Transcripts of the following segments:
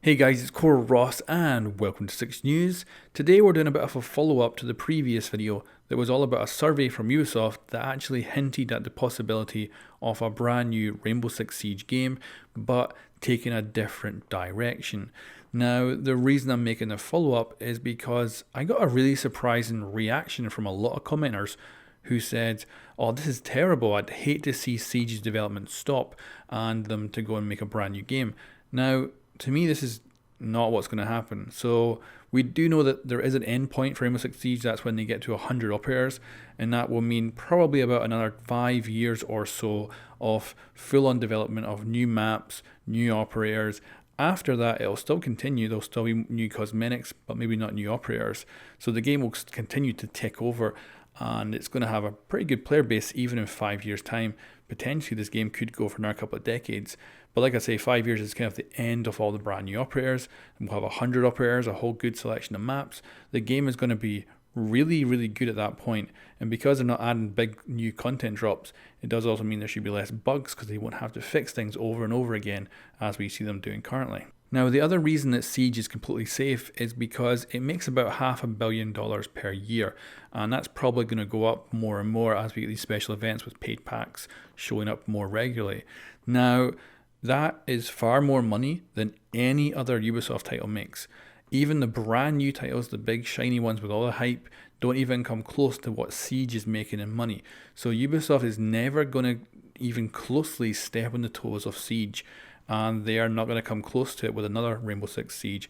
Hey guys, it's coreross and welcome to 6 News. Today we're doing a bit of a follow-up to the previous video that was all about a survey from Ubisoft that actually hinted at the possibility of a brand new Rainbow Six Siege game, but taking a different direction. Now, the reason I'm making a follow-up is because I got a really surprising reaction from a lot of commenters who said, "Oh, this is terrible, I'd hate to see Siege's development stop and them to go and make a brand new game." Now, to me, this is not what's going to happen. So we do know that there is an end point for Rainbow Six Siege. That's when they get to 100 operators, and that will mean probably about another 5 years or so of full-on development of new maps, new operators. After that, it'll still continue. There'll still be new cosmetics, but maybe not new operators. So the game will continue to tick over, and it's going to have a pretty good player base even in 5 years' time. Potentially, this game could go for another couple of decades. But like I say, 5 years is kind of the end of all the brand new operators. And we'll have 100 operators, a whole good selection of maps. The game is going to be really, really good at that point. And because they're not adding big new content drops, it does also mean there should be less bugs because they won't have to fix things over and over again as we see them doing currently. Now, the other reason that Siege is completely safe is because it makes about $500 million per year, and that's probably going to go up more and more as we get these special events with paid packs showing up more regularly. Now, that is far more money than any other Ubisoft title makes. Even the brand new titles, the big shiny ones with all the hype, don't even come close to what Siege is making in money. So Ubisoft is never going to even closely step on the toes of Siege, and they are not going to come close to it with another Rainbow Six Siege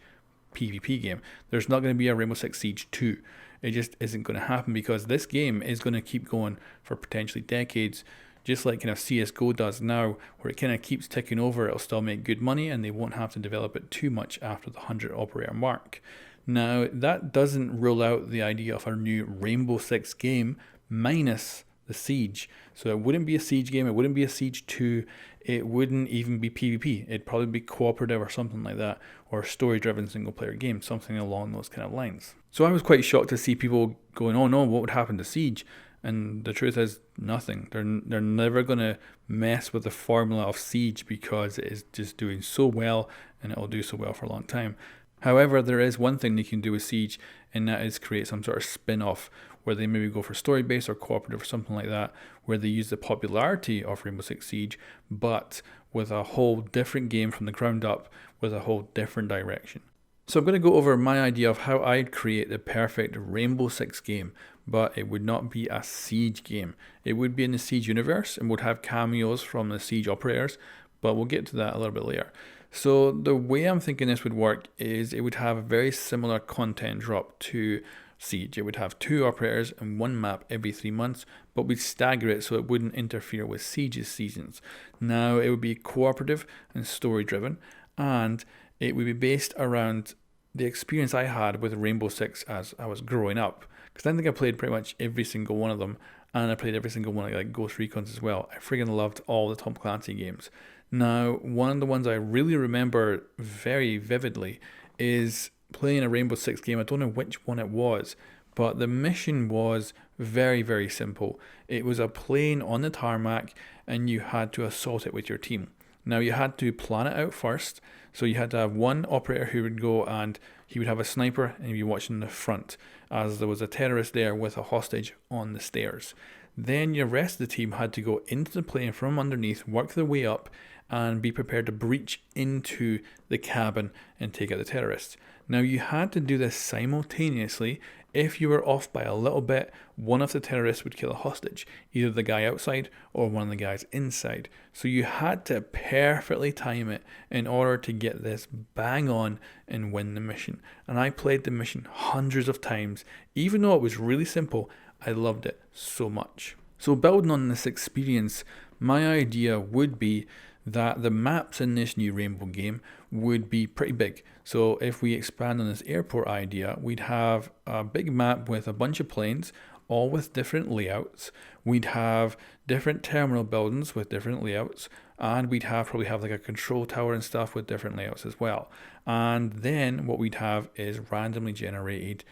PvP game. There's not going to be a Rainbow Six Siege 2. It just isn't going to happen because this game is going to keep going for potentially decades, just like kind of CSGO does now, where it kind of keeps ticking over. It'll still make good money and they won't have to develop it too much after the 100 operator mark. Now, that doesn't rule out the idea of a new Rainbow Six game minus the Siege. So it wouldn't be a Siege game, it wouldn't be a Siege 2, it wouldn't even be PvP. It'd probably be cooperative or something like that, or a story-driven single-player game, something along those kind of lines. So I was quite shocked to see people going, "Oh no, what would happen to Siege?" And the truth is, nothing. They're never going to mess with the formula of Siege because it is just doing so well and it will do so well for a long time. However, there is one thing they can do with Siege, and that is create some sort of spin-off where they maybe go for story-based or cooperative or something like that, where they use the popularity of Rainbow Six Siege, but with a whole different game from the ground up, with a whole different direction. So I'm going to go over my idea of how I'd create the perfect Rainbow Six game, but it would not be a Siege game. It would be in the Siege universe and would have cameos from the Siege operators, but we'll get to that a little bit later. So the way I'm thinking this would work is it would have a very similar content drop to Siege. It would have 2 operators and 1 map every 3 months, but we'd stagger it so it wouldn't interfere with Siege's seasons. Now, it would be cooperative and story driven, and it would be based around the experience I had with Rainbow Six as I was growing up. Because I think I played pretty much every single one of them, and I played every single one of like Ghost Recons as well. I friggin' loved all the Tom Clancy games. Now, one of the ones I really remember very vividly is playing a Rainbow Six game. I don't know which one it was, but the mission was very, very simple. It was a plane on the tarmac, and you had to assault it with your team. Now, you had to plan it out first, so you had to have one operator who would go and he would have a sniper and he'd be watching the front as there was a terrorist there with a hostage on the stairs. Then the rest of the team had to go into the plane from underneath, work their way up, and be prepared to breach into the cabin and take out the terrorists. Now, you had to do this simultaneously. If you were off by a little bit, one of the terrorists would kill a hostage, either the guy outside or one of the guys inside. So you had to perfectly time it in order to get this bang on and win the mission. And I played the mission hundreds of times. Even though it was really simple, I loved it so much. So building on this experience, my idea would be that the maps in this new Rainbow game would be pretty big. So if we expand on this airport idea, we'd have a big map with a bunch of planes, all with different layouts. We'd have different terminal buildings with different layouts, and we'd probably have like a control tower and stuff with different layouts as well. And then what we'd have is randomly generated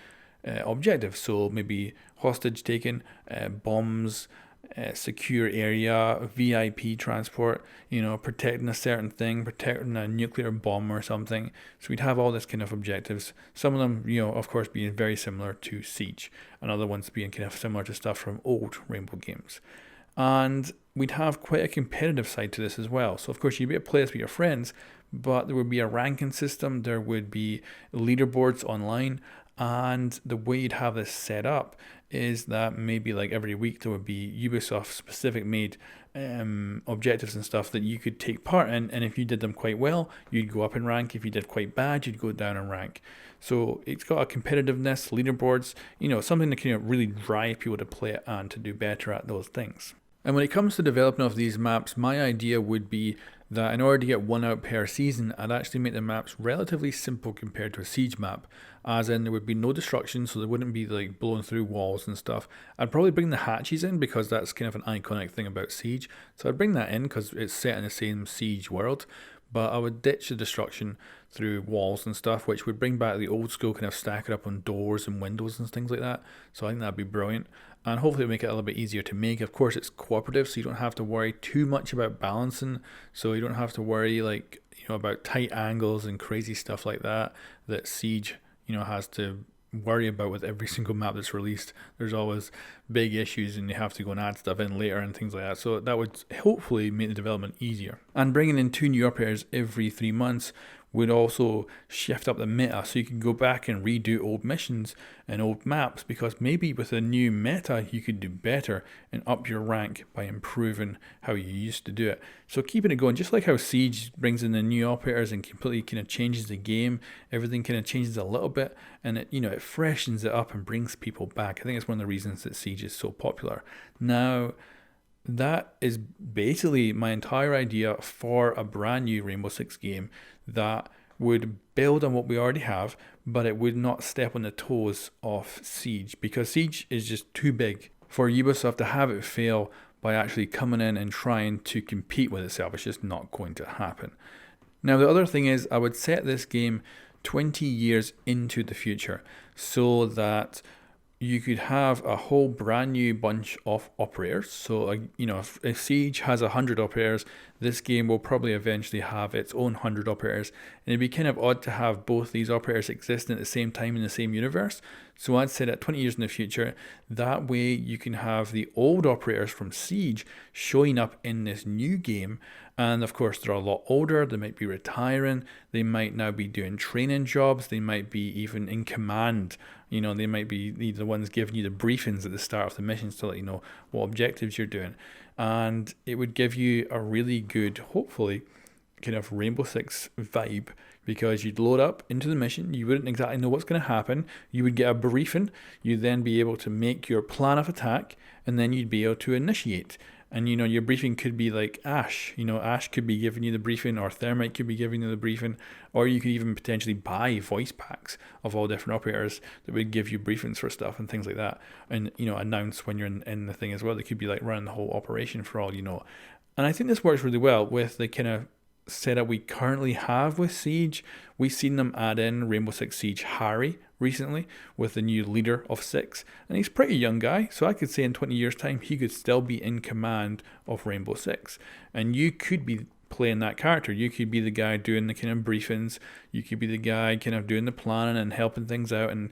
objectives. So maybe hostage taken, bombs, secure area, VIP transport, protecting a certain thing, protecting a nuclear bomb or something. So we'd have all this kind of objectives. Some of them, of course, being very similar to Siege, and other ones being kind of similar to stuff from old Rainbow games. And we'd have quite a competitive side to this as well. So of course you'd be able to play this with your friends, but there would be a ranking system, there would be leaderboards online, and the way you'd have this set up is that maybe like every week there would be Ubisoft specific made objectives and stuff that you could take part in, and if you did them quite well, you'd go up in rank. If you did quite bad, you'd go down in rank. So it's got a competitiveness, leaderboards, something that can really drive people to play it and to do better at those things. And when it comes to developing of these maps, my idea would be that in order to get one out per season, I'd actually make the maps relatively simple compared to a Siege map, as in there would be no destruction, so there wouldn't be like blowing through walls and stuff. I'd probably bring the hatches in because that's kind of an iconic thing about Siege, so I'd bring that in because it's set in the same Siege world, but I would ditch the destruction through walls and stuff, which would bring back the old school kind of stack it up on doors and windows and things like that. So I think that'd be brilliant, and hopefully make it a little bit easier to make. Of course, it's cooperative, so you don't have to worry too much about balancing. So you don't have to worry about tight angles and crazy stuff like that Siege has to worry about with every single map that's released. There's always big issues and you have to go and add stuff in later and things like that. So that would hopefully make the development easier. And bringing in 2 new operators every 3 months would also shift up the meta, so you can go back and redo old missions and old maps, because maybe with a new meta you could do better and up your rank by improving how you used to do it. So keeping it going, just like how Siege brings in the new operators and completely kind of changes the game, everything kind of changes a little bit, and it freshens it up and brings people back. I think it's one of the reasons that Siege is so popular. Now, that is basically my entire idea for a brand new Rainbow Six game that would build on what we already have, but it would not step on the toes of Siege, because Siege is just too big for Ubisoft to have it fail by actually coming in and trying to compete with itself. It's just not going to happen. Now, the other thing is I would set this game 20 years into the future so that you could have a whole brand new bunch of operators. So, if Siege has 100 operators, this game will probably eventually have its own 100 operators. And it'd be kind of odd to have both these operators existing at the same time in the same universe. So I'd say that 20 years in the future, that way you can have the old operators from Siege showing up in this new game. And of course, they're a lot older. They might be retiring. They might now be doing training jobs. They might be even in command. They might be the ones giving you the briefings at the start of the missions to let you know what objectives you're doing. And it would give you a really good, hopefully, kind of Rainbow Six vibe, because you'd load up into the mission. You wouldn't exactly know what's going to happen. You would get a briefing. You'd then be able to make your plan of attack, and then you'd be able to initiate. And your briefing could be like Ash. Ash could be giving you the briefing, or Thermite could be giving you the briefing, or you could even potentially buy voice packs of all different operators that would give you briefings for stuff and things like that. And announce when you're in the thing as well. They could be like running the whole operation for all you know. And I think this works really well with the kind of setup we currently have with Siege. We've seen them add in Rainbow Six Siege Harry recently with the new leader of 6, and he's a pretty young guy, so I could say in 20 years time he could still be in command of Rainbow Six, and you could be playing that character. You could be the guy doing the kind of briefings, you could be the guy kind of doing the planning and helping things out, and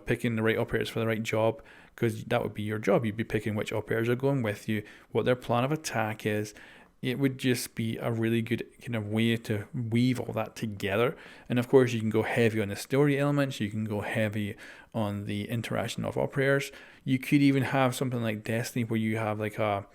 picking the right operators for the right job, because that would be your job. You'd be picking which operators are going with you, what their plan of attack is. It would just be a really good kind of way to weave all that together. And of course, you can go heavy on the story elements. You can go heavy on the interaction of operators. You could even have something like Destiny, where you have like an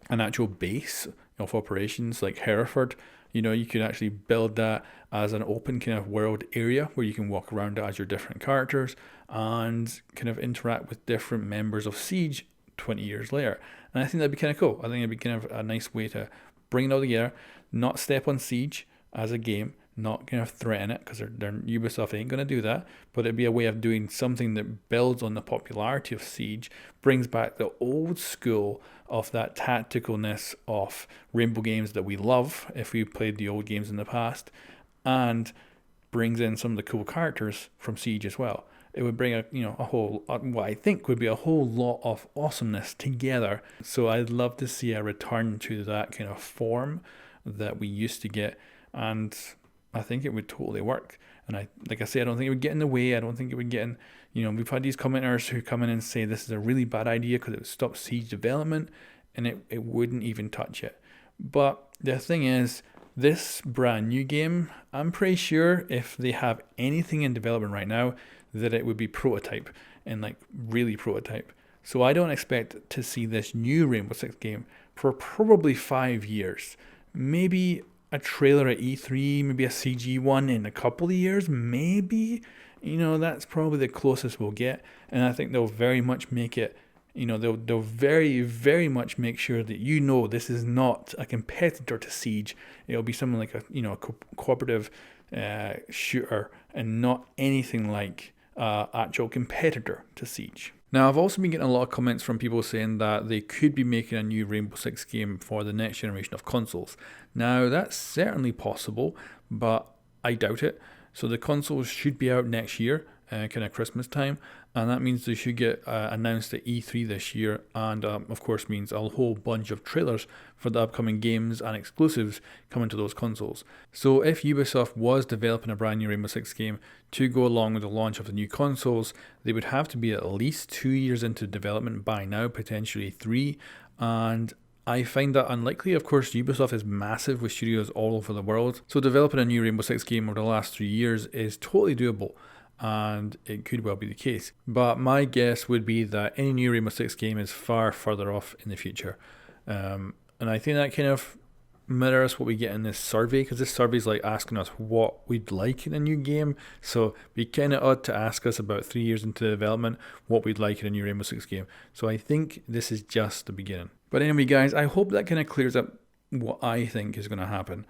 actual base of operations, like Hereford. You could actually build that as an open kind of world area where you can walk around as your different characters and kind of interact with different members of Siege 20 years later. And I think that'd be kind of cool. I think it'd be kind of a nice way to bring it all together, not step on Siege as a game, not kind of threaten it, because Ubisoft ain't going to do that, but it'd be a way of doing something that builds on the popularity of Siege, brings back the old school of that tacticalness of Rainbow games that we love if we played the old games in the past, and brings in some of the cool characters from Siege as well. It would bring what I think would be a whole lot of awesomeness together. So I'd love to see a return to that kind of form that we used to get, and I think it would totally work. And like I say, I don't think it would get in the way. I don't think it would get in, we've had these commenters who come in and say this is a really bad idea because it would stop Siege development, and it wouldn't even touch it. But the thing is, this brand new game, I'm pretty sure if they have anything in development right now, that it would be prototype, and like really prototype. So I don't expect to see this new Rainbow Six game for probably 5 years. Maybe a trailer at E3, maybe a CG one in a couple of years, maybe. That's probably the closest we'll get. And I think they'll very much make it, they'll very, very much make sure that this is not a competitor to Siege. It'll be something like a cooperative shooter, and not anything like actual competitor to Siege. Now, I've also been getting a lot of comments from people saying that they could be making a new Rainbow Six game for the next generation of consoles. Now, that's certainly possible, but I doubt it. So the consoles should be out next year, kind of Christmas time, and that means they should get announced at E3 this year, and of course means a whole bunch of trailers for the upcoming games and exclusives coming to those consoles. So if Ubisoft was developing a brand new Rainbow Six game to go along with the launch of the new consoles, they would have to be at least 2 years into development by now, potentially 3, and I find that unlikely. Of course, Ubisoft is massive with studios all over the world, so developing a new Rainbow Six game over the last 3 years is totally doable, and it could well be the case. But my guess would be that any new Rainbow Six game is far further off in the future. And I think that kind of mirrors what we get in this survey, because this survey is like asking us what we'd like in a new game. So it'd be kind of odd to ask us about 3 years into development what we'd like in a new Rainbow Six game. So I think this is just the beginning. But anyway, guys, I hope that kind of clears up what I think is going to happen.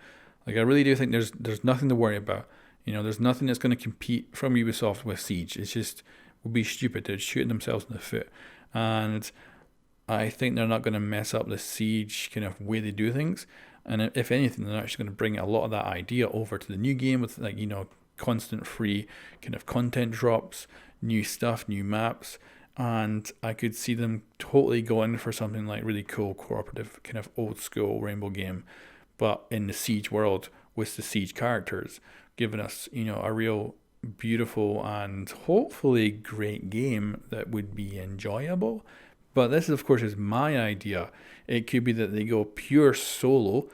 Like, I really do think there's nothing to worry about. There's nothing that's going to compete from Ubisoft with Siege. It's just would be stupid to shoot themselves in the foot. And I think they're not going to mess up the Siege kind of way they do things. And if anything, they're actually going to bring a lot of that idea over to the new game with, like, constant free kind of content drops, new stuff, new maps. And I could see them totally going for something like really cool cooperative kind of old school Rainbow game, but in the Siege world with the Siege characters, giving us, a real beautiful and hopefully great game that would be enjoyable. But this, of course, is my idea. It could be that they go pure solo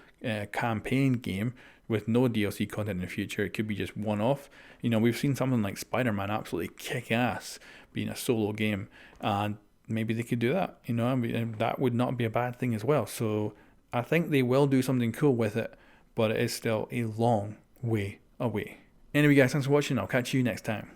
campaign game with no DLC content in the future. It could be just one-off. We've seen something like Spider-Man absolutely kick ass being a solo game, and maybe they could do that. And that would not be a bad thing as well. So I think they will do something cool with it, but it is still a long way away. Anyway, guys, thanks for watching. I'll catch you next time.